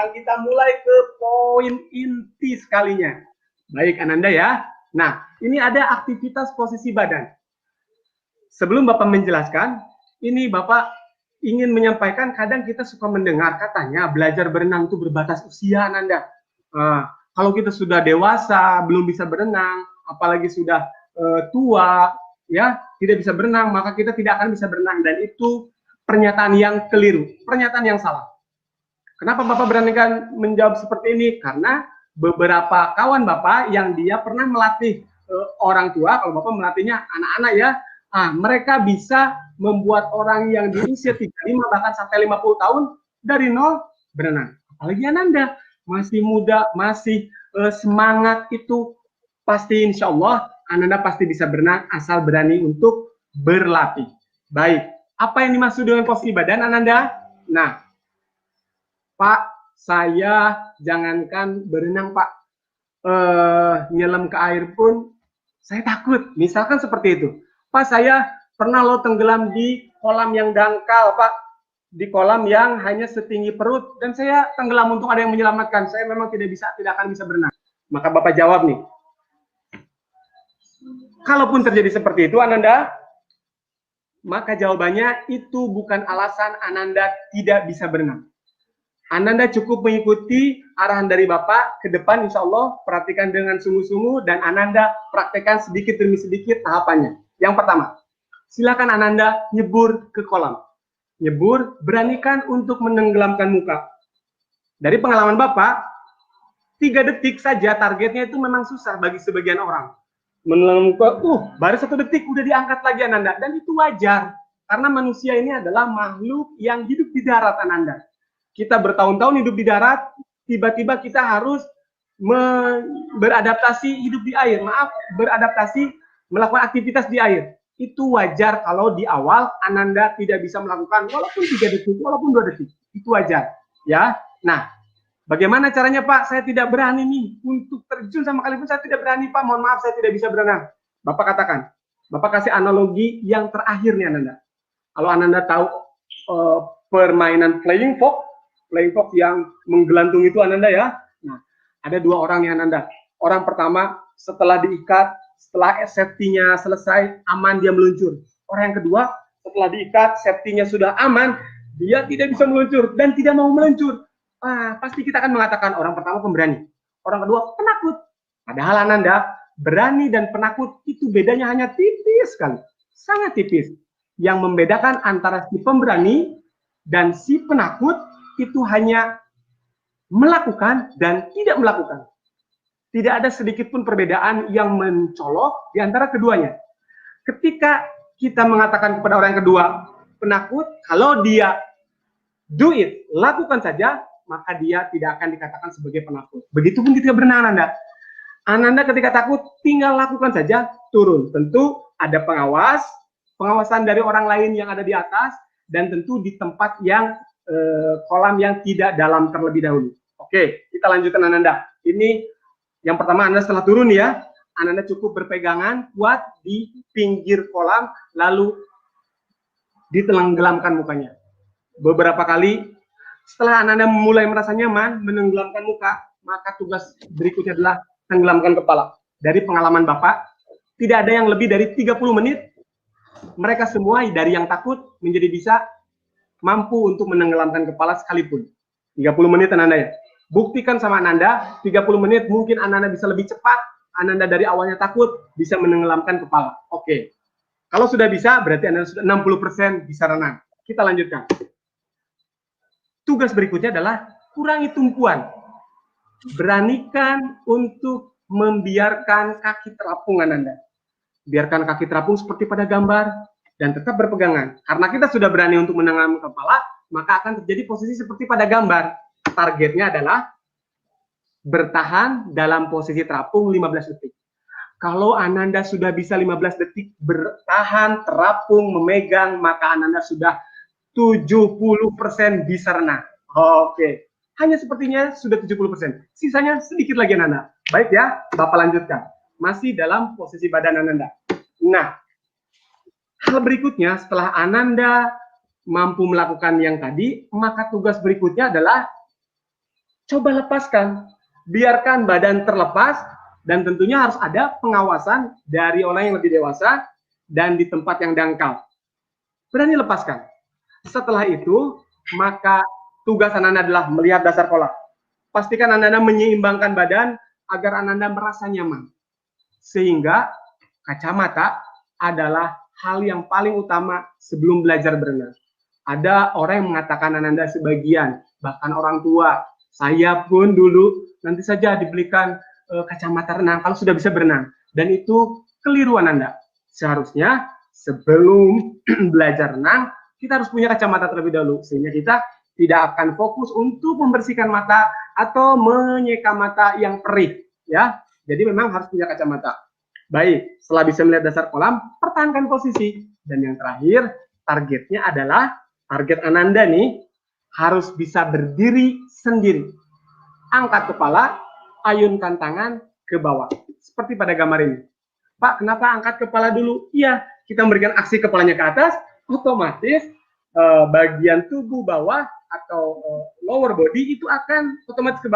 sekarang kita mulai ke poin inti sekalinya. Baik, Ananda ya. Nah, ini ada aktivitas posisi badan. Sebelum Bapak menjelaskan, ini Bapak ingin menyampaikan, kadang kita suka mendengar katanya belajar berenang itu berbatas usia, Ananda. Kalau kita sudah dewasa, belum bisa berenang, apalagi sudah tua, ya tidak bisa berenang, maka kita tidak akan bisa berenang. Dan itu pernyataan yang keliru, pernyataan yang salah. Kenapa Bapak beranikan menjawab seperti ini? Karena beberapa kawan Bapak yang dia pernah melatih orang tua, kalau Bapak melatihnya anak-anak ya, mereka bisa membuat orang yang di usia 35 bahkan sampai 50 tahun dari nol berenang. Apalagi Ananda masih muda, masih semangat, itu pasti insya Allah Ananda pasti bisa berenang asal berani untuk berlatih. Baik, apa yang dimaksud dengan posisi badan Ananda? Nah, Pak, saya jangankan berenang Pak, nyelam ke air pun saya takut. Misalkan seperti itu. Pak, saya pernah lo tenggelam di kolam yang dangkal Pak, di kolam yang hanya setinggi perut, dan saya tenggelam, untung ada yang menyelamatkan. Saya memang tidak akan bisa berenang. Maka Bapak jawab nih, kalaupun terjadi seperti itu Ananda, maka jawabannya itu bukan alasan Ananda tidak bisa berenang. Ananda cukup mengikuti arahan dari Bapak ke depan, insya Allah perhatikan dengan sungguh-sungguh dan Ananda praktekkan sedikit demi sedikit tahapannya. Yang pertama, silakan Ananda nyebur ke kolam. Nyebur, beranikan untuk menenggelamkan muka. Dari pengalaman Bapak, 3 detik saja targetnya itu memang susah bagi sebagian orang. Menenggelamkan muka, baru 1 detik udah diangkat lagi Ananda, dan itu wajar karena manusia ini adalah makhluk yang hidup di darat Ananda. Kita bertahun-tahun hidup di darat, tiba-tiba kita harus beradaptasi hidup di air. Beradaptasi melakukan aktivitas di air. Itu wajar kalau di awal Ananda tidak bisa melakukan, walaupun 3 detik, walaupun 2 detik. Itu wajar. Ya. Nah, bagaimana caranya Pak? Saya tidak berani nih untuk terjun sama kali pun saya tidak berani Pak. Mohon maaf saya tidak bisa berenang. Bapak katakan, Bapak kasih analogi yang terakhir nih Ananda. Kalau Ananda tahu permainan flying fox yang menggelantung itu Ananda ya. Nah, ada 2 orang nih Ananda. Orang pertama setelah diikat, setelah safety-nya selesai, aman dia meluncur. Orang yang kedua setelah diikat, safety-nya sudah aman, dia tidak bisa meluncur dan tidak mau meluncur. Pasti kita akan mengatakan orang pertama pemberani, orang kedua penakut. Padahal Ananda, berani dan penakut itu bedanya hanya tipis sekali, sangat tipis. Yang membedakan antara si pemberani dan si penakut itu hanya melakukan dan tidak melakukan. Tidak ada sedikit pun perbedaan yang mencolok di antara keduanya. Ketika kita mengatakan kepada orang yang kedua, penakut, kalau dia do it, lakukan saja, maka dia tidak akan dikatakan sebagai penakut. Begitupun ketika berenang Ananda. Ananda ketika takut, tinggal lakukan saja, turun. Tentu ada pengawasan dari orang lain yang ada di atas, dan tentu di tempat yang kolam yang tidak dalam terlebih dahulu. Oke, kita lanjutkan Ananda. Ini yang pertama, Ananda setelah turun ya, Ananda cukup berpegangan kuat di pinggir kolam, lalu ditenggelamkan mukanya. Beberapa kali setelah Ananda mulai merasa nyaman menenggelamkan muka, maka tugas berikutnya adalah tenggelamkan kepala. Dari pengalaman Bapak, tidak ada yang lebih dari 30 menit, mereka semua dari yang takut menjadi bisa mampu untuk menenggelamkan kepala sekalipun. 30 menit Ananda ya. Buktikan sama Ananda, 30 menit mungkin Ananda bisa lebih cepat. Ananda dari awalnya takut bisa menenggelamkan kepala. Oke. Kalau sudah bisa, berarti Ananda sudah 60% bisa renang. Kita lanjutkan. Tugas berikutnya adalah kurangi tumpuan. Beranikan untuk membiarkan kaki terapung Ananda. Biarkan kaki terapung seperti pada gambar dan tetap berpegangan. Karena kita sudah berani untuk menenggelamkan kepala, maka akan terjadi posisi seperti pada gambar. Targetnya adalah bertahan dalam posisi terapung 15 detik. Kalau Ananda sudah bisa 15 detik bertahan, terapung, memegang, maka Ananda sudah 70% bisa renang. Oke. Hanya sepertinya sudah 70%. Sisanya sedikit lagi Ananda. Baik ya, Bapak lanjutkan. Masih dalam posisi badan Ananda. Nah, hal berikutnya setelah Ananda mampu melakukan yang tadi, maka tugas berikutnya adalah coba lepaskan. Biarkan badan terlepas, dan tentunya harus ada pengawasan dari orang yang lebih dewasa dan di tempat yang dangkal. Berani lepaskan. Setelah itu, maka tugas Ananda adalah melihat dasar kolam. Pastikan Ananda menyeimbangkan badan agar Ananda merasa nyaman. Sehingga kacamata adalah hal yang paling utama sebelum belajar berenang. Ada orang yang mengatakan Ananda sebagian, bahkan orang tua, saya pun dulu nanti saja dibelikan kacamata renang kalau sudah bisa berenang. Dan itu keliru Ananda. Seharusnya sebelum belajar renang, kita harus punya kacamata terlebih dahulu. Sehingga kita tidak akan fokus untuk membersihkan mata atau menyeka mata yang perih. Ya, jadi memang harus punya kacamata. Baik, setelah bisa melihat dasar kolam, pertahankan posisi. Dan yang terakhir, targetnya adalah, target Ananda nih, harus bisa berdiri sendiri. Angkat kepala, ayunkan tangan ke bawah. Seperti pada gambar ini. Pak, kenapa angkat kepala dulu? Iya, kita memberikan aksi kepalanya ke atas, otomatis bagian tubuh bawah atau lower body itu akan otomatis ke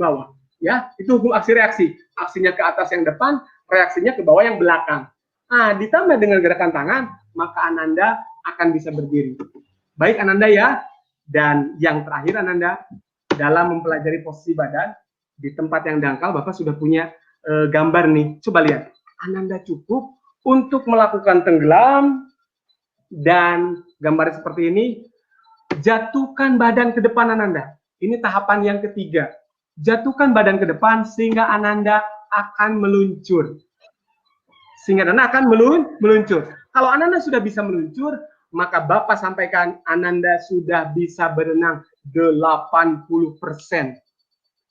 bawah. Ya, itu hukum aksi reaksi. Aksinya ke atas yang depan, reaksinya ke bawah yang belakang. Nah, ditambah dengan gerakan tangan, maka Ananda akan bisa berdiri. Baik Ananda ya. Dan yang terakhir Ananda, dalam mempelajari posisi badan di tempat yang dangkal, Bapak sudah punya gambar nih. Coba lihat. Ananda cukup untuk melakukan tenggelam, dan gambar seperti ini. Jatuhkan badan ke depan Ananda. Ini tahapan yang ketiga. Jatuhkan badan ke depan sehingga Ananda akan meluncur. Sehingga Ananda akan meluncur. Kalau Ananda sudah bisa meluncur, maka Bapak sampaikan Ananda sudah bisa berenang 80%.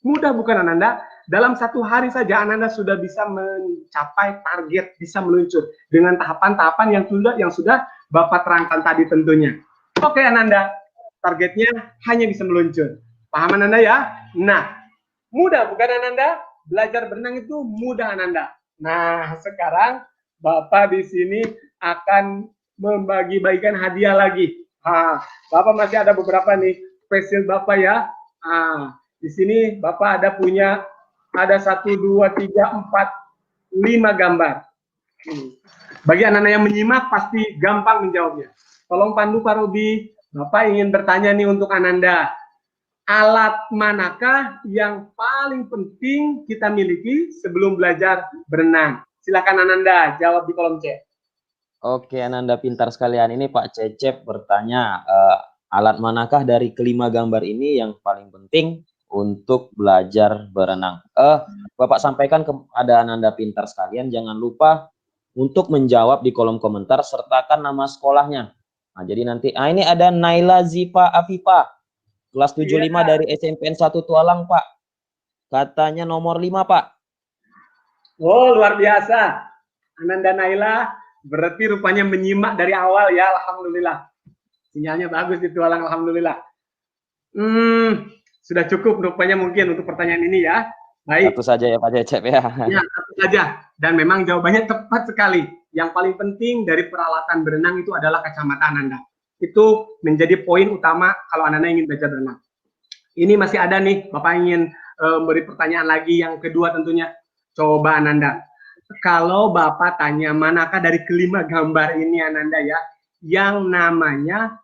Mudah bukan Ananda? Dalam satu hari saja Ananda sudah bisa mencapai target bisa meluncur dengan tahapan-tahapan yang sudah Bapak terangkan tadi tentunya. Oke Ananda, targetnya hanya bisa meluncur. Paham Ananda ya? Nah, mudah bukan Ananda? Belajar berenang itu mudah Ananda. Nah, sekarang Bapak di sini akan membagi-bagikan hadiah lagi. Bapak masih ada beberapa nih spesial Bapak ya. Di sini Bapak ada 1, 2, 3, 4, 5 gambar. Bagi anak-anak yang menyimak pasti gampang menjawabnya. Tolong pandu Pak Robi, Bapak ingin bertanya nih untuk Ananda. Alat manakah yang paling penting kita miliki sebelum belajar berenang? Silakan Ananda jawab di kolom chat. Oke Ananda pintar sekalian. Ini Pak Cecep bertanya, alat manakah dari kelima gambar ini yang paling penting untuk belajar berenang? Bapak sampaikan kepada Ananda pintar sekalian, jangan lupa untuk menjawab di kolom komentar, sertakan nama sekolahnya. Nah, jadi nanti, ini ada Naila Zipa Afifa, kelas 75 dari SMPN 1 Tualang, Pak. Katanya nomor 5, Pak. Oh, luar biasa. Ananda Naila, berarti rupanya menyimak dari awal ya, alhamdulillah. Sinyalnya bagus di Tualang, alhamdulillah. Sudah cukup rupanya mungkin untuk pertanyaan ini ya. Baik. Satu saja ya Pak Cecep ya. Ya, satu saja. Dan memang jawabannya tepat sekali. Yang paling penting dari peralatan berenang itu adalah kacamata Ananda. Itu menjadi poin utama kalau Ananda ingin belajar berenang. Ini masih ada nih, Bapak ingin beri pertanyaan lagi yang kedua tentunya. Coba Ananda, kalau Bapak tanya manakah dari kelima gambar ini Ananda ya, yang namanya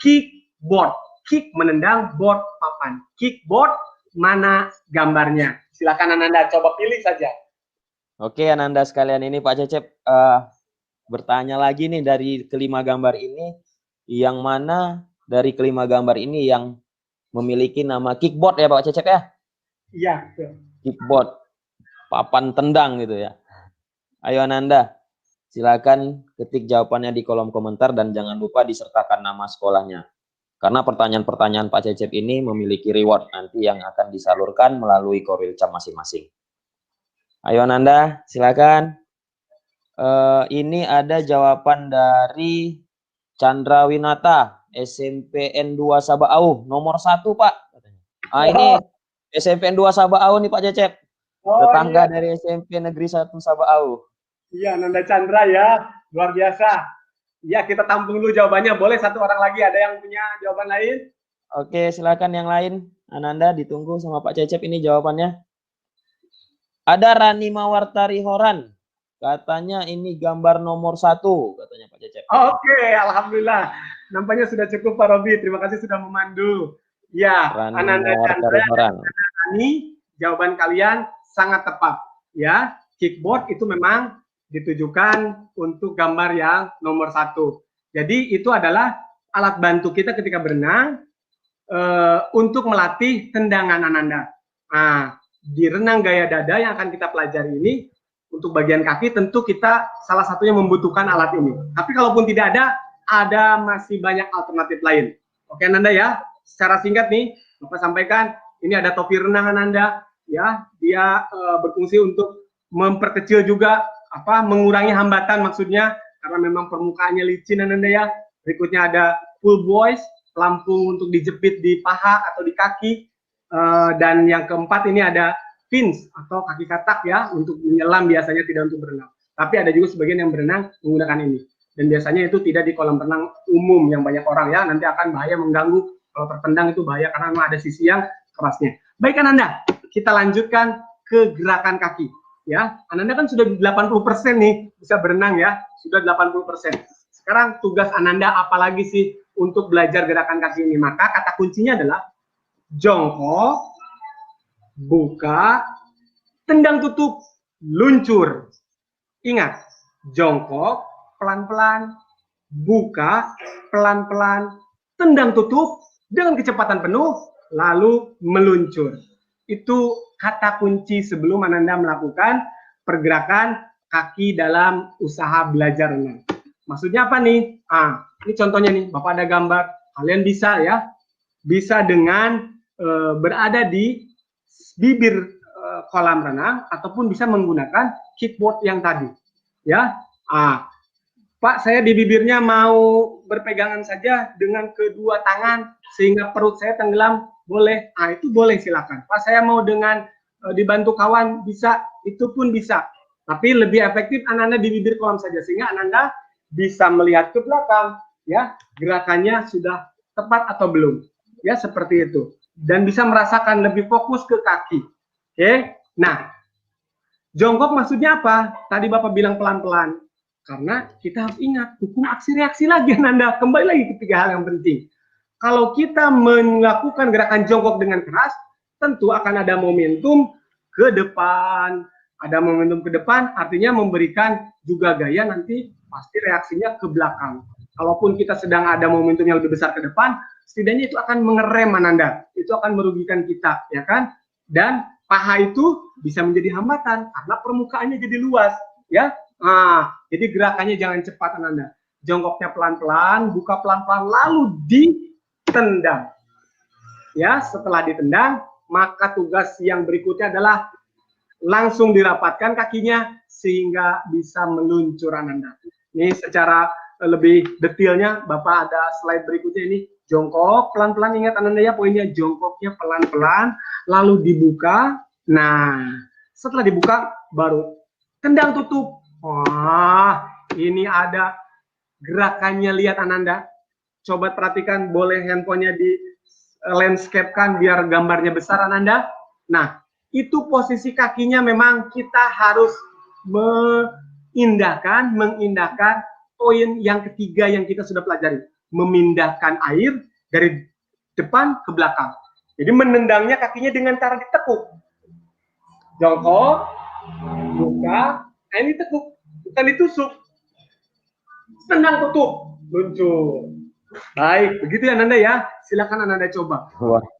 kickboard. Kick menendang, board papan. Kickboard, mana gambarnya? Silakan Ananda, coba pilih saja. Oke Ananda sekalian, ini Pak Cecep bertanya lagi nih, dari kelima gambar ini, yang mana dari kelima gambar ini yang memiliki nama kickboard ya Pak Cecep ya? Iya. Kickboard, papan tendang gitu ya. Ayo Ananda, silakan ketik jawabannya di kolom komentar dan jangan lupa disertakan nama sekolahnya. Karena pertanyaan-pertanyaan Pak Cecep ini memiliki reward nanti yang akan disalurkan melalui Korilcam masing-masing. Ayo Ananda, silakan. Ini ada jawaban dari Chandra Winata, SMPN 2 Sabaau, nomor 1 Pak. Ini SMPN 2 Sabaau nih Pak Cecep. Tetangga dari SMP Negeri 1 Sabaau. Iya, Ananda Chandra ya, luar biasa. Ya, kita tampung dulu jawabannya. Boleh satu orang lagi, ada yang punya jawaban lain? Oke, silakan yang lain. Ananda ditunggu sama Pak Cecep ini jawabannya. Ada Rani Mawartari Horan. Katanya ini gambar nomor 1, katanya Pak Cecep. Oke, alhamdulillah. Nampaknya sudah cukup Pak Robi. Terima kasih sudah memandu. Ya, Rani Ananda Mawartari Chandra Horan. ini jawaban kalian sangat tepat. Ya, kickboard itu memang ditujukan untuk gambar yang nomor 1. Jadi itu adalah alat bantu kita ketika berenang untuk melatih tendangan Ananda. Nah, di renang gaya dada yang akan kita pelajari ini, untuk bagian kaki tentu kita salah satunya membutuhkan alat ini. Tapi kalaupun tidak ada masih banyak alternatif lain. Oke Ananda ya, secara singkat nih, Bapak sampaikan, ini ada topi renang Ananda, ya, dia berfungsi untuk memperkecil juga, mengurangi hambatan maksudnya, karena memang permukaannya licin Ananda ya. Berikutnya ada full voice, pelampung untuk dijepit di paha atau di kaki, dan yang keempat ini ada fins atau kaki katak ya, untuk menyelam biasanya, tidak untuk berenang. Tapi ada juga sebagian yang berenang menggunakan ini. Dan biasanya itu tidak di kolam renang umum yang banyak orang ya, nanti akan bahaya, mengganggu. Kalau tertendang itu bahaya karena memang ada sisi yang kerasnya. Baik Ananda, kita lanjutkan ke gerakan kaki. Ya, Ananda kan sudah 80% nih bisa berenang ya, sudah 80%. Sekarang tugas Ananda apalagi sih untuk belajar gerakan kaki ini? Maka kata kuncinya adalah jongkok, buka, tendang tutup, luncur. Ingat, jongkok, pelan-pelan, buka, pelan-pelan, tendang tutup dengan kecepatan penuh, lalu meluncur. Itu kata kunci sebelum Ananda melakukan pergerakan kaki dalam usaha belajar renang. Maksudnya apa nih? Ini contohnya nih, Bapak ada gambar. Kalian bisa ya, bisa dengan berada di bibir kolam renang ataupun bisa menggunakan kickboard yang tadi. Ya, Pak, saya di bibirnya mau berpegangan saja dengan kedua tangan sehingga perut saya tenggelam, boleh? Itu boleh, silakan. Pak, saya mau dengan dibantu kawan, bisa, itu pun bisa. Tapi lebih efektif Ananda di bibir kolam saja sehingga Ananda bisa melihat ke belakang, ya, gerakannya sudah tepat atau belum. Ya, seperti itu. Dan bisa merasakan lebih fokus ke kaki. Oke. Nah, jongkok maksudnya apa? Tadi Bapak bilang pelan-pelan. Karena kita harus ingat, hukum aksi reaksi lagi Ananda. Kembali lagi ke 3 hal yang penting. Kalau kita melakukan gerakan jongkok dengan keras, tentu akan ada momentum ke depan. Ada momentum ke depan, artinya memberikan juga gaya, nanti pasti reaksinya ke belakang. Kalaupun kita sedang ada momentum yang lebih besar ke depan, setidaknya itu akan mengerem Ananda. Itu akan merugikan kita, ya kan? Dan paha itu bisa menjadi hambatan karena permukaannya jadi luas, ya. Jadi gerakannya jangan cepat Ananda. Jongkoknya pelan-pelan, buka pelan-pelan, lalu ditendang. Ya, setelah ditendang, maka tugas yang berikutnya adalah langsung dirapatkan kakinya sehingga bisa meluncur Ananda. Ini secara lebih detailnya, Bapak ada slide berikutnya ini. Jongkok pelan-pelan, ingat Ananda ya, poinnya jongkoknya pelan-pelan, lalu dibuka. Nah, setelah dibuka baru tendang tutup. Wah, ini ada gerakannya, lihat Ananda. Coba perhatikan, boleh handphonenya di landscape-kan biar gambarnya besar Ananda. Nah, itu posisi kakinya memang kita harus mengindahkan poin yang ketiga yang kita sudah pelajari. Memindahkan air dari depan ke belakang. Jadi menendangnya kakinya dengan cara ditekuk. Jongkok, buka, ini tekuk, bukan ditusuk. Tendang tutup, luncur. Baik, begitu ya Ananda ya. Silakan Ananda coba.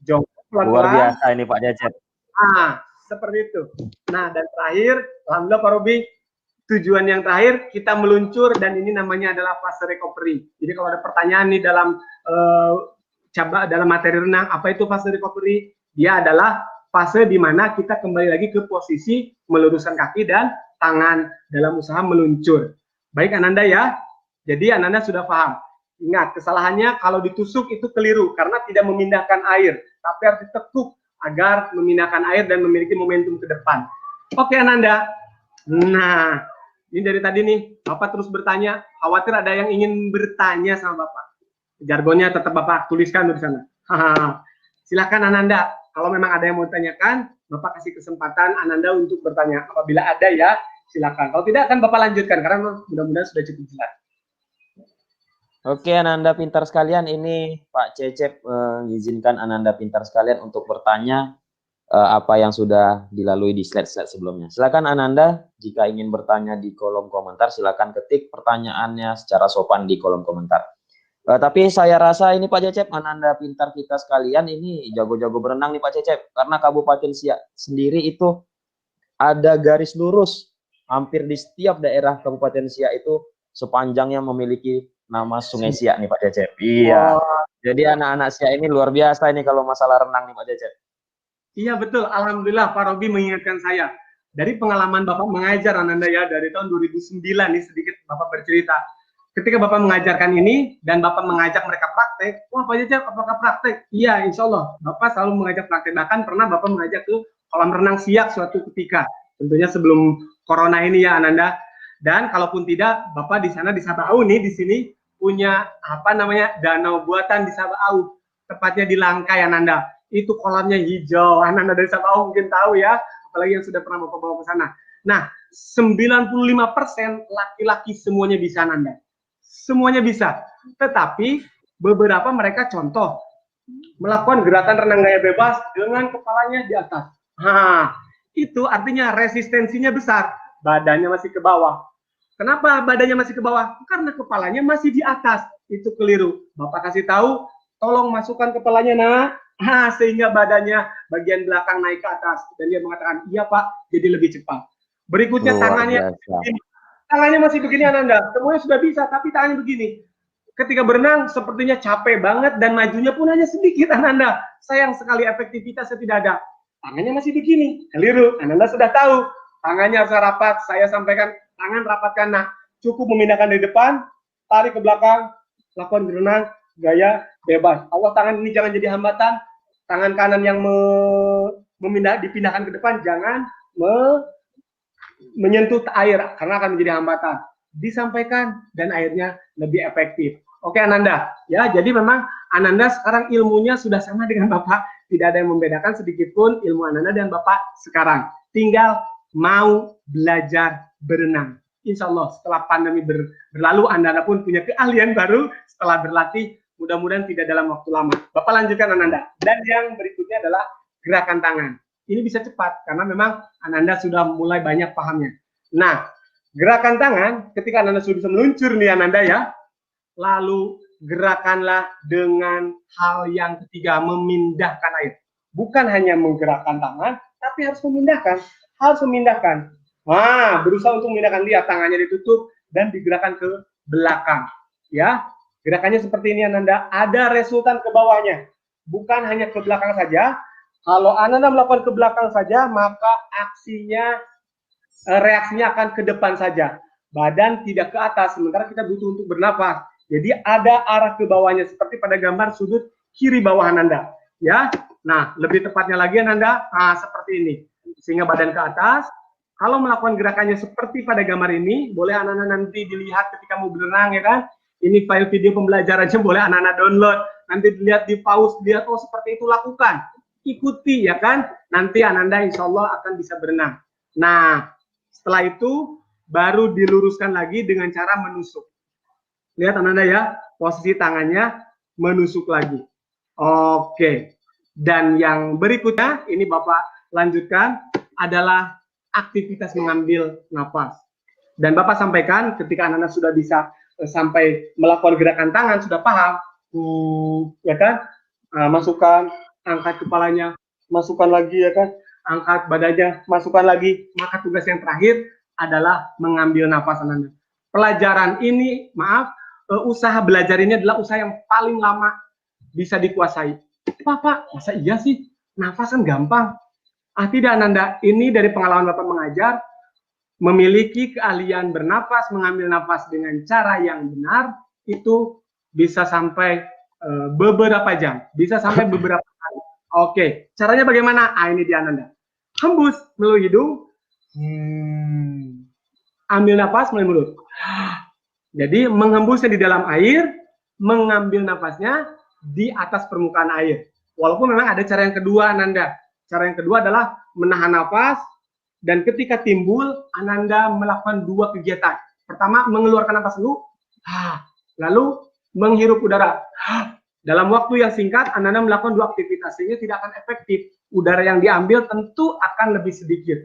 Jongkok pelan-pelan. Luar biasa ini Pak Cecep. Seperti itu. Nah, dan terakhir, alhamdulillah Pak Robi, tujuan yang terakhir kita meluncur, dan ini namanya adalah fase recovery. Jadi kalau ada pertanyaan nih dalam dalam materi renang, apa itu fase recovery? Dia adalah fase di mana kita kembali lagi ke posisi meluruskan kaki dan tangan dalam usaha meluncur. Baik Ananda ya. Jadi Ananda sudah paham. Ingat, kesalahannya kalau ditusuk itu keliru karena tidak memindahkan air, tapi harus ditekuk agar memindahkan air dan memiliki momentum ke depan. Oke Ananda. Nah, ini dari tadi nih, Bapak terus bertanya, khawatir ada yang ingin bertanya sama Bapak. Jargonnya tetap Bapak tuliskan di sana. Silakan Ananda. Kalau memang ada yang mau ditanyakan, Bapak kasih kesempatan Ananda untuk bertanya. Apabila ada ya, silakan. Kalau tidak, akan Bapak lanjutkan karena mudah-mudahan sudah cukup jelas. Oke, Ananda pintar sekalian. Ini Pak Cecep mengizinkan Ananda pintar sekalian untuk bertanya apa yang sudah dilalui di slide-slide sebelumnya. Silakan Ananda, jika ingin bertanya di kolom komentar, silakan ketik pertanyaannya secara sopan di kolom komentar. Tapi saya rasa ini Pak Cecep, Ananda pintar kita sekalian, ini jago-jago berenang nih Pak Cecep. Karena Kabupaten Siak sendiri itu ada garis lurus. Hampir di setiap daerah Kabupaten Siak itu sepanjangnya memiliki nama Sungai Siak nih Pak Cecep. Iya. Jadi anak-anak Siak ini luar biasa ini kalau masalah renang nih Pak Cecep. Iya betul, Alhamdulillah Pak Robi mengingatkan saya. Dari pengalaman Bapak mengajar Ananda ya, dari tahun 2009 nih sedikit Bapak bercerita. Ketika Bapak mengajarkan ini dan Bapak mengajak mereka praktek, wah Pak Cecep apakah praktek? Iya insya Allah, Bapak selalu mengajak praktek. Bahkan pernah Bapak mengajak ke kolam renang Siak suatu ketika. Tentunya sebelum corona ini ya Ananda. Dan kalaupun tidak, Bapak di sana di Sabau nih, di sini punya apa namanya danau buatan di Sabau. Tepatnya di Langkai Ananda. Itu kolamnya hijau. Ananda dari Sabau mungkin tahu ya, apalagi yang sudah pernah Bapak bawa ke sana. Nah, 95% laki-laki semuanya bisa Ananda. Semuanya bisa. Tetapi beberapa mereka contoh melakukan gerakan renang gaya bebas dengan kepalanya di atas. Nah, itu artinya resistensinya besar, badannya masih ke bawah. Kenapa badannya masih ke bawah? Karena kepalanya masih di atas. Itu keliru. Bapak kasih tahu, tolong masukkan kepalanya nak. Sehingga badannya bagian belakang naik ke atas. Dan dia mengatakan, iya Pak, jadi lebih cepat. Berikutnya tangannya begini. Tangannya masih begini Ananda. Semuanya sudah bisa, tapi tangannya begini. Ketika berenang, sepertinya capek banget dan majunya pun hanya sedikit Ananda. Sayang sekali efektivitasnya tidak ada. Tangannya masih begini. Keliru. Ananda sudah tahu. Tangannya harus rapat. Saya sampaikan, tangan rapatkan. Nah, cukup memindahkan dari depan, tarik ke belakang, lakukan berenang, gaya bebas. Allah tangan ini jangan jadi hambatan. Tangan kanan yang dipindahkan ke depan, jangan menyentuh air karena akan menjadi hambatan. Disampaikan dan airnya lebih efektif. Oke Ananda, ya jadi memang Ananda sekarang ilmunya sudah sama dengan Bapak, tidak ada yang membedakan sedikit pun ilmu Ananda dan Bapak sekarang. Tinggal mau belajar berenang. Insya Allah setelah pandemi berlalu Ananda pun punya keahlian baru setelah berlatih, mudah-mudahan tidak dalam waktu lama. Bapak lanjutkan Ananda. Dan yang berikutnya adalah gerakan tangan. Ini bisa cepat karena memang Ananda sudah mulai banyak pahamnya. Nah, gerakan tangan ketika Ananda sudah bisa meluncur nih Ananda ya, lalu gerakanlah dengan hal yang ketiga, memindahkan air. Bukan hanya menggerakkan tangan, tapi harus memindahkan. Nah, berusaha untuk memindahkan, lihat tangannya ditutup dan digerakkan ke belakang. Ya, gerakannya seperti ini Ananda, ada resultan ke bawahnya. Bukan hanya ke belakang saja. Kalau Ananda melakukan ke belakang saja, maka reaksinya akan ke depan saja. Badan tidak ke atas, sementara kita butuh untuk bernafas. Jadi ada arah ke bawahnya, seperti pada gambar sudut kiri bawah Ananda. Ya, nah lebih tepatnya lagi Ananda, seperti ini. Sehingga badan ke atas. Kalau melakukan gerakannya seperti pada gambar ini, boleh Ananda nanti dilihat ketika mau berenang ya kan. Ini file video pembelajarannya boleh Ananda download. Nanti dilihat di pause, lihat oh seperti itu lakukan. Ikuti ya kan, nanti Ananda insya Allah akan bisa berenang. Nah, setelah itu baru diluruskan lagi dengan cara menusuk. Lihat Ananda ya, posisi tangannya menusuk lagi. Oke. Dan yang berikutnya, ini Bapak lanjutkan, adalah aktivitas mengambil nafas. Dan Bapak sampaikan ketika Ananda sudah bisa sampai melakukan gerakan tangan, sudah paham, ya kan, masukkan, angkat kepalanya, masukkan lagi ya kan, angkat badannya, masukkan lagi, maka tugas yang terakhir adalah mengambil nafas Ananda. Pelajaran ini, usaha belajar ini adalah usaha yang paling lama bisa dikuasai. Pak, masa iya sih? Nafas kan gampang. Tidak Ananda, ini dari pengalaman Bapak mengajar, memiliki keahlian bernafas, mengambil nafas dengan cara yang benar, itu bisa sampai beberapa jam, bisa sampai beberapa kali. Oke, caranya bagaimana? Ini dia Ananda. Hembus melalui hidung, ambil nafas melalui mulut. Jadi menghembusnya di dalam air, mengambil nafasnya di atas permukaan air. Walaupun memang ada cara yang kedua, Ananda. Cara yang kedua adalah menahan nafas, dan ketika timbul, Ananda melakukan dua kegiatan. Pertama, mengeluarkan nafas dulu, lalu menghirup udara. Dalam waktu yang singkat, Ananda melakukan dua aktivitas, sehingga tidak akan efektif. Udara yang diambil tentu akan lebih sedikit.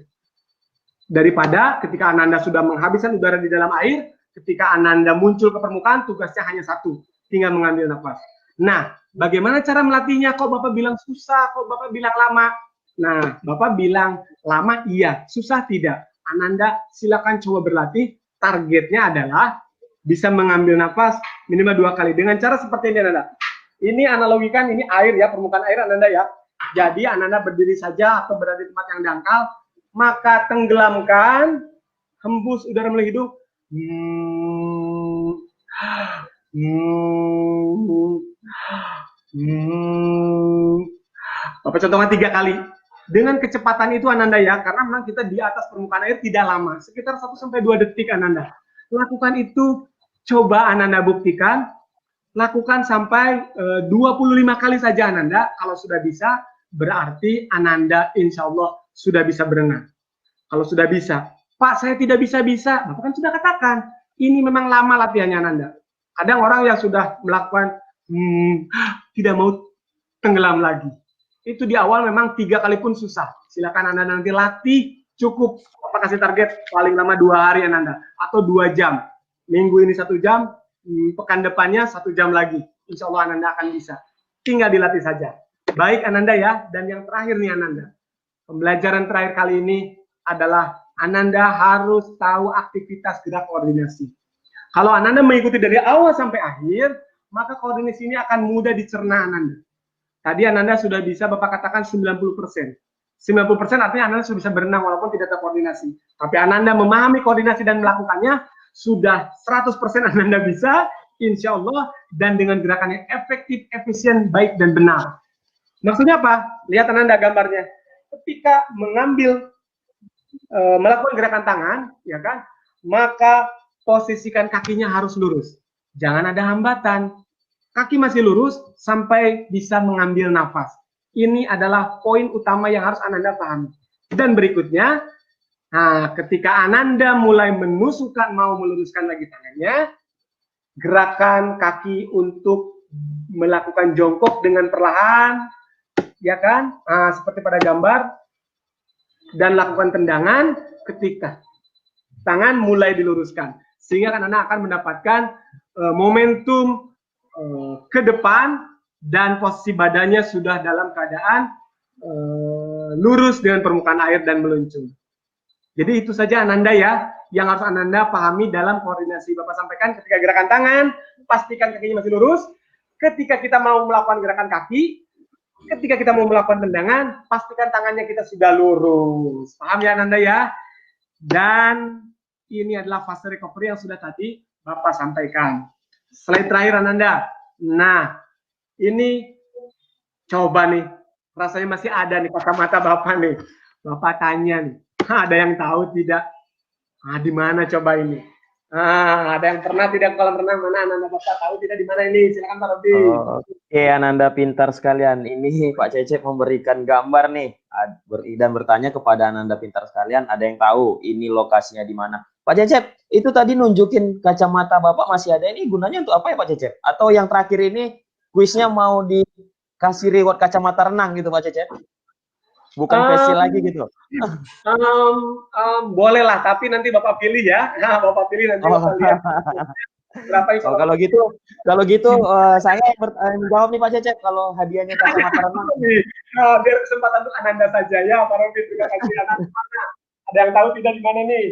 Daripada ketika Ananda sudah menghabiskan udara di dalam air, ketika Ananda muncul ke permukaan, tugasnya hanya satu, tinggal mengambil nafas. Nah, bagaimana cara melatihnya? Kok Bapak bilang susah, kok Bapak bilang lama? Nah, Bapak bilang lama iya, susah tidak. Ananda silakan coba berlatih, targetnya adalah bisa mengambil nafas minimal 2 kali. Dengan cara seperti ini, Ananda. Ini analogikan, ini air ya, permukaan air Ananda ya. Jadi Ananda berdiri saja atau berada di tempat yang dangkal, maka tenggelamkan, hembus udara melalui hidung. Bapak contohkan 3 kali. Dengan kecepatan itu Ananda ya, karena memang kita di atas permukaan air tidak lama, sekitar 1-2 detik Ananda. Lakukan itu, coba Ananda buktikan, lakukan sampai 25 kali saja Ananda. Kalau sudah bisa, berarti Ananda insya Allah sudah bisa berenang. Kalau sudah bisa, Pak saya tidak bisa-bisa, Bapak kan sudah katakan, ini memang lama latihannya Ananda. Kadang orang yang sudah melakukan, tidak mau tenggelam lagi. Itu di awal memang 3 kali pun susah. Silakan Anda nanti latih, cukup Bapak kasih target paling lama 2 hari Ananda, atau 2 jam. Minggu ini 1 jam, pekan depannya 1 jam lagi. Insya Allah Ananda akan bisa. Tinggal dilatih saja. Baik Ananda ya, dan yang terakhir nih Ananda. Pembelajaran terakhir kali ini adalah Ananda harus tahu aktivitas gerak koordinasi. Kalau Ananda mengikuti dari awal sampai akhir, maka koordinasi ini akan mudah dicerna Ananda. Tadi Ananda sudah bisa Bapak katakan 90%. 90% artinya Ananda sudah bisa berenang walaupun tidak terkoordinasi. Tapi Ananda memahami koordinasi dan melakukannya, sudah 100% Ananda bisa, insya Allah, dan dengan gerakan yang efektif, efisien, baik, dan benar. Maksudnya apa? Lihat Ananda gambarnya. Ketika melakukan gerakan tangan, ya kan, maka posisikan kakinya harus lurus. Jangan ada hambatan. Kaki masih lurus sampai bisa mengambil nafas. Ini adalah poin utama yang harus Ananda pahami. Dan berikutnya, ketika Ananda mulai menusukkan, mau meluruskan lagi tangannya, gerakan kaki untuk melakukan jongkok dengan perlahan, ya kan, seperti pada gambar, dan lakukan tendangan ketika tangan mulai diluruskan. Sehingga Anda akan mendapatkan momentum ke depan dan posisi badannya sudah dalam keadaan lurus dengan permukaan air dan meluncur. Jadi itu saja Ananda ya, yang harus Ananda pahami dalam koordinasi. Bapak sampaikan ketika gerakan tangan, pastikan kakinya masih lurus. Ketika kita mau melakukan gerakan kaki, ketika kita mau melakukan tendangan, pastikan tangannya kita sudah lurus. Paham ya Ananda ya? Dan ini adalah fase recovery yang sudah tadi Bapak sampaikan. Slide terakhir Ananda. Nah, ini coba nih, rasanya masih ada nih kacamata Bapak nih. Bapak tanya nih, ada yang tahu tidak? Di mana coba ini? Ada yang pernah tidak kolam renang mana? Ananda Bapak tahu tidak di mana ini? Silakan Pak Robi. Oke, Ananda pintar sekalian. Ini Pak Cecep memberikan gambar nih dan bertanya kepada Ananda pintar sekalian, ada yang tahu ini lokasinya di mana? Pak Cecep, itu tadi nunjukin kacamata Bapak masih ada, ini gunanya untuk apa ya Pak Cecep? Atau yang terakhir ini kuisnya mau dikasih reward kacamata renang gitu Pak Cecep? Bukan facial lagi gitu? Boleh lah, tapi nanti Bapak pilih ya. Bapak pilih nanti Bapak lihat. Berapa kalau gitu saya yang menjawab nih Pak Cecep, kalau hadiahnya kacamata renang. Biar kesempatan untuk Ananda saja ya, Pak Robi. Terima kasih. Ada yang tahu tidak di mana nih?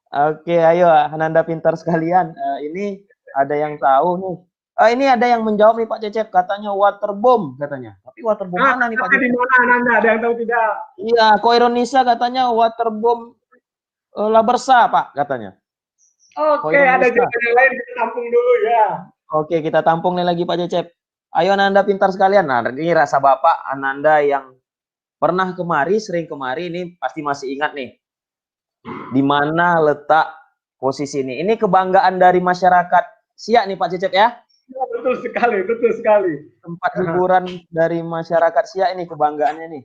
Oke, ayo Ananda pintar sekalian. Ini ada yang tahu nih. Ini ada yang menjawab nih Pak Cecep, katanya waterbomb katanya. Tapi waterbomb mana nih Pak Cecep? Di mana Ananda? Ada yang tahu tidak? Iya, Koironisa katanya waterbomb Labersa Pak katanya. Oke, ada jawaban yang lain, kita tampung dulu ya. Oke, kita tampung nih lagi Pak Cecep. Ayo Ananda pintar sekalian. Nah, ini rasa Bapak Ananda yang pernah kemari, sering kemari, ini pasti masih ingat nih. Di mana letak posisi ini. Ini kebanggaan dari masyarakat Siak nih Pak Cecep ya. Betul sekali, betul sekali. Tempat hiburan dari masyarakat Siak ini, kebanggaannya nih.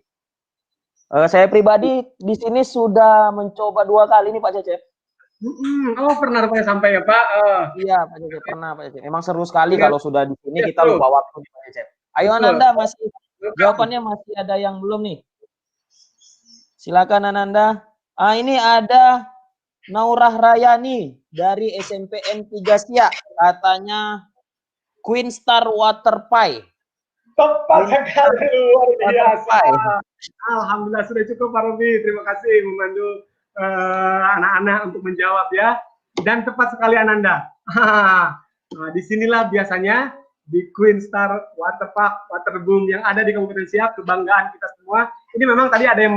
Saya pribadi di sini sudah mencoba 2 kali nih Pak Cecep. Oh, pernah rupanya sampai ya Pak. Iya Pak Cecep, pernah Pak Cecep. Memang seru sekali Ingat, kalau sudah di sini kita betul, lupa waktu nih Pak Cecep. Ayo betul. Ananda, masih Welcome. jawabannya masih ada yang belum nih. Silakan Ananda. Ini ada Naurah Rayani dari SMPN 3 Siak. Katanya Queen Star Water Pie. Tepat sekali, luar biasa. Pie. Alhamdulillah sudah cukup Pak Robi. Terima kasih membantu anak-anak untuk menjawab ya. Dan tepat sekali Ananda. Nah, disinilah biasanya di Queen Star Water Park, Waterboom yang ada di Kabupaten Siak, kebanggaan kita semua. Ini memang tadi ada yang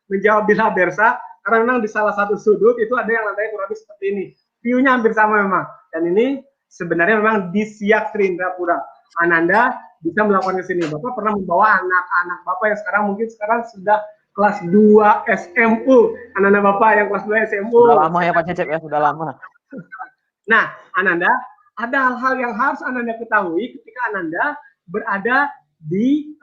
menjawab Bila Bersa, karena memang di salah satu sudut itu ada yang lantainya kurang lebih seperti ini. View-nya hampir sama memang. Dan ini sebenarnya memang di Siak Serindrapura. Ananda bisa melakukan ke sini. Bapak pernah membawa anak-anak Bapak yang sekarang sudah kelas 2 SMU. Anak-anak Bapak yang kelas 2 SMU. Sudah lama ya Pak Cecep ya, sudah lama. Nah, Ananda, ada hal-hal yang harus Ananda ketahui ketika Ananda berada di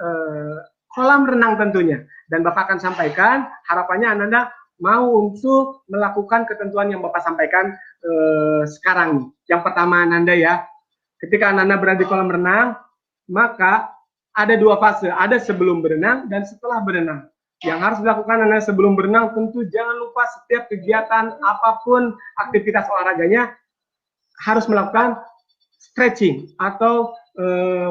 kolam renang tentunya. Dan Bapak akan sampaikan, harapannya Ananda mau untuk melakukan ketentuan yang Bapak sampaikan sekarang. Yang pertama Ananda ya, ketika Ananda berada di kolam renang, maka ada 2 fase, ada sebelum berenang dan setelah berenang. Yang harus dilakukan Anda sebelum berenang tentu jangan lupa setiap kegiatan apapun aktivitas olahraganya harus melakukan stretching atau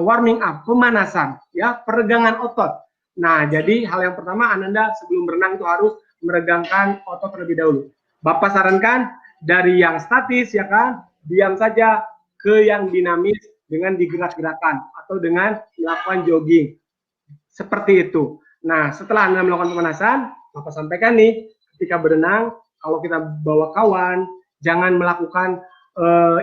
warming up, pemanasan, ya, peregangan otot. Nah, jadi hal yang pertama Anda sebelum berenang itu harus meregangkan otot terlebih dahulu. Bapak sarankan dari yang statis ya kan, diam saja ke yang dinamis dengan digerak-gerakan atau dengan melakukan jogging. Seperti itu. Nah, setelah Anda melakukan pemanasan, Bapak sampaikan nih, ketika berenang, kalau kita bawa kawan, jangan melakukan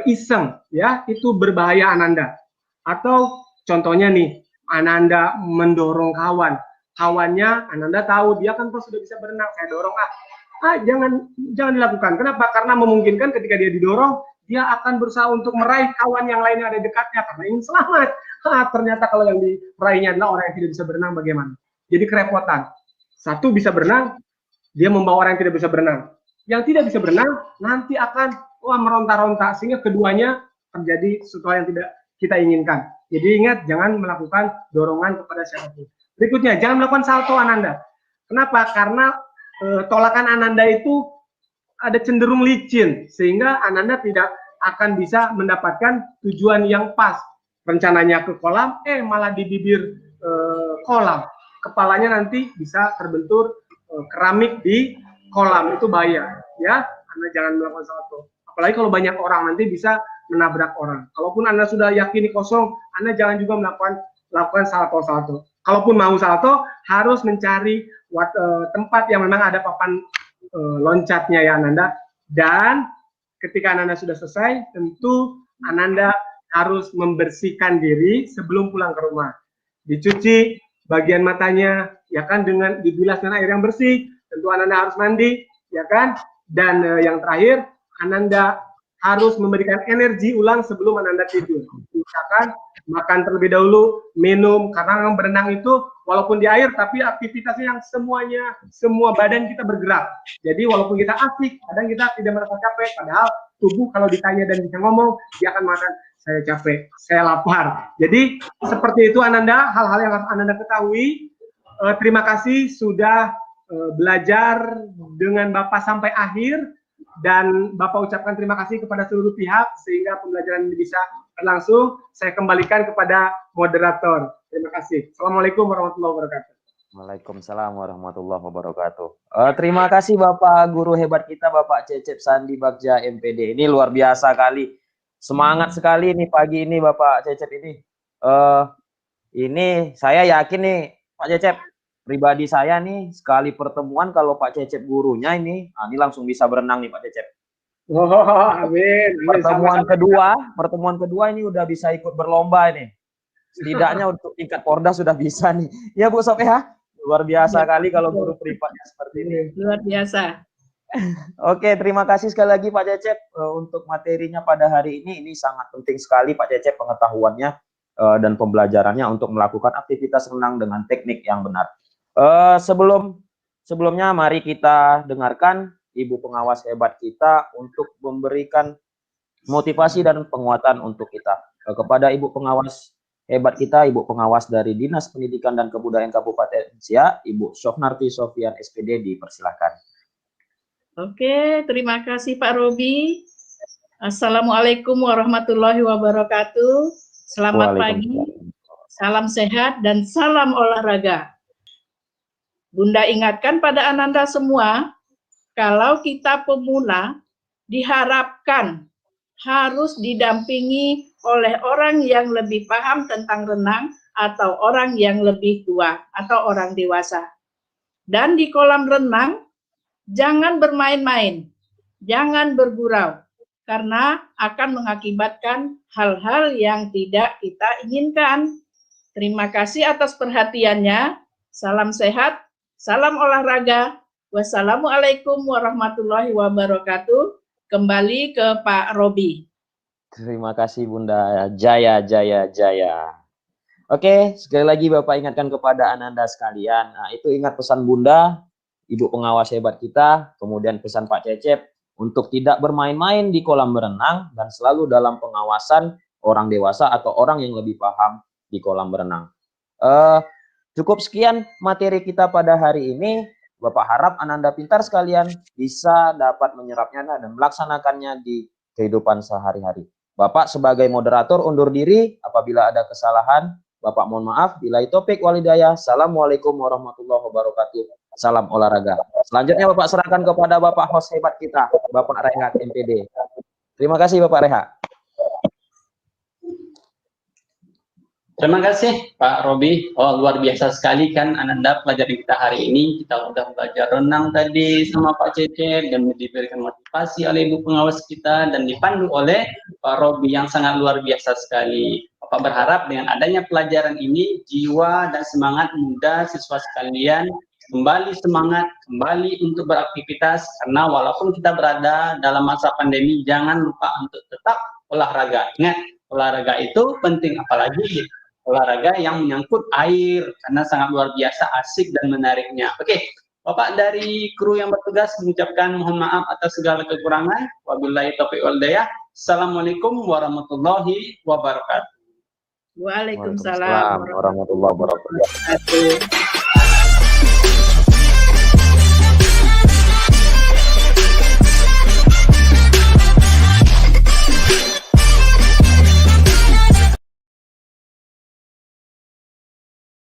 iseng, ya, itu berbahaya Ananda. Atau contohnya nih, Ananda mendorong kawan, kawannya Ananda tahu dia kan sudah bisa berenang, saya dorong jangan dilakukan. Kenapa? Karena memungkinkan ketika dia didorong, dia akan berusaha untuk meraih kawan yang lain yang ada dekatnya karena ingin selamat. Ternyata kalau yang diraihnya adalah orang yang tidak bisa berenang, bagaimana? Jadi kerepotan. Satu bisa berenang, dia membawa orang yang tidak bisa berenang. Yang tidak bisa berenang nanti akan meronta-ronta sehingga keduanya terjadi sesuatu yang tidak kita inginkan. Jadi ingat, jangan melakukan dorongan kepada siapapun. Berikutnya, jangan melakukan salto Ananda. Kenapa? Karena tolakan Ananda itu ada cenderung licin sehingga Ananda tidak akan bisa mendapatkan tujuan yang pas. Rencananya ke kolam, malah di bibir kolam. Kepalanya nanti bisa terbentur keramik di kolam, itu bahaya. Ya, Anda jangan melakukan salto. Apalagi kalau banyak orang, nanti bisa menabrak orang. Kalaupun Anda sudah yakini kosong, Anda jangan juga melakukan salto-salto. Kalaupun mau salto, harus mencari tempat yang memang ada papan loncatnya ya Ananda. Dan ketika Ananda sudah selesai, tentu Ananda harus membersihkan diri sebelum pulang ke rumah. Dicuci bagian matanya, ya kan, dengan dibilas dengan air yang bersih. Tentu Ananda harus mandi, ya kan. Dan yang terakhir, Ananda harus memberikan energi ulang sebelum Ananda tidur. Misalkan makan terlebih dahulu, minum, karena berenang itu walaupun di air tapi aktivitasnya yang semua badan kita bergerak. Jadi walaupun kita asik, kadang kita tidak merasa capek, padahal tubuh kalau ditanya dan bisa ngomong, dia akan mengatakan saya capek, saya lapar. Jadi seperti itu Ananda, hal-hal yang harus Ananda ketahui. Terima kasih sudah belajar dengan Bapak sampai akhir. Dan Bapak ucapkan terima kasih kepada seluruh pihak sehingga pembelajaran ini bisa berlangsung. Saya kembalikan kepada moderator. Terima kasih. Assalamualaikum warahmatullahi wabarakatuh. Waalaikumsalam warahmatullahi wabarakatuh. Terima kasih Bapak guru hebat kita, Bapak Cecep Sandi Bagja MPD. Ini luar biasa kali. Semangat sekali nih pagi ini Bapak Cecep ini. Ini saya yakin nih Pak Cecep, pribadi saya nih sekali pertemuan kalau Pak Cecep gurunya ini langsung bisa berenang nih Pak Cecep. Oh, amin. Pertemuan kedua ini udah bisa ikut berlomba ini. Setidaknya untuk tingkat Porda sudah bisa nih. Ya Bu Sof ya, luar biasa kali kalau guru privatnya seperti ini. Luar biasa. Oke, terima kasih sekali lagi Pak Cecep untuk materinya pada hari ini. Ini sangat penting sekali Pak Cecep pengetahuannya dan pembelajarannya untuk melakukan aktivitas renang dengan teknik yang benar. Sebelumnya mari kita dengarkan Ibu pengawas hebat kita untuk memberikan motivasi dan penguatan untuk kita. Kepada Ibu pengawas hebat kita, Ibu pengawas dari Dinas Pendidikan dan Kebudayaan Kabupaten Siak, Ibu Sofnarti Sofian SPD, dipersilahkan. Oke, terima kasih Pak Robi. Assalamualaikum warahmatullahi wabarakatuh. Selamat pagi, salam sehat, dan salam olahraga. Bunda ingatkan pada Ananda semua, kalau kita pemula diharapkan harus didampingi oleh orang yang lebih paham tentang renang atau orang yang lebih tua atau orang dewasa. Dan di kolam renang, jangan bermain-main, jangan bergurau, karena akan mengakibatkan hal-hal yang tidak kita inginkan. Terima kasih atas perhatiannya. Salam sehat, salam olahraga. Wassalamualaikum warahmatullahi wabarakatuh. Kembali ke Pak Robi. Terima kasih Bunda. Jaya, jaya, jaya. Oke, sekali lagi Bapak ingatkan kepada Ananda sekalian. Nah, itu ingat pesan Bunda, Ibu pengawas hebat kita, kemudian pesan Pak Cecep untuk tidak bermain-main di kolam berenang dan selalu dalam pengawasan orang dewasa atau orang yang lebih paham di kolam berenang. Cukup sekian materi kita pada hari ini. Bapak harap Ananda pintar sekalian bisa dapat menyerapnya dan melaksanakannya di kehidupan sehari-hari. Bapak sebagai moderator undur diri. Apabila ada kesalahan, Bapak mohon maaf. Billahi taufik walhidayah. Assalamualaikum warahmatullahi wabarakatuh. Salam olahraga. Selanjutnya Bapak serahkan kepada Bapak host hebat kita, Bapak Rehat MPD. Terima kasih Bapak Rehat. Terima kasih Pak Robi. Oh, luar biasa sekali kan Ananda pelajaran kita hari ini. Kita udah belajar renang tadi sama Pak Cecep dan diberikan motivasi oleh Ibu pengawas kita dan dipandu oleh Pak Robi yang sangat luar biasa sekali. Bapak berharap dengan adanya pelajaran ini jiwa dan semangat muda siswa sekalian kembali semangat, kembali untuk beraktivitas, karena walaupun kita berada dalam masa pandemi, jangan lupa untuk tetap olahraga. Ingat, olahraga itu penting, apalagi olahraga yang menyangkut air, karena sangat luar biasa asik dan menariknya. Oke, Bapak dari kru yang bertugas mengucapkan mohon maaf atas segala kekurangan. Wabillahi taufiq wal hidayah. Assalamualaikum warahmatullahi wabarakatuh. Waalaikumsalam warahmatullahi wabarakatuh.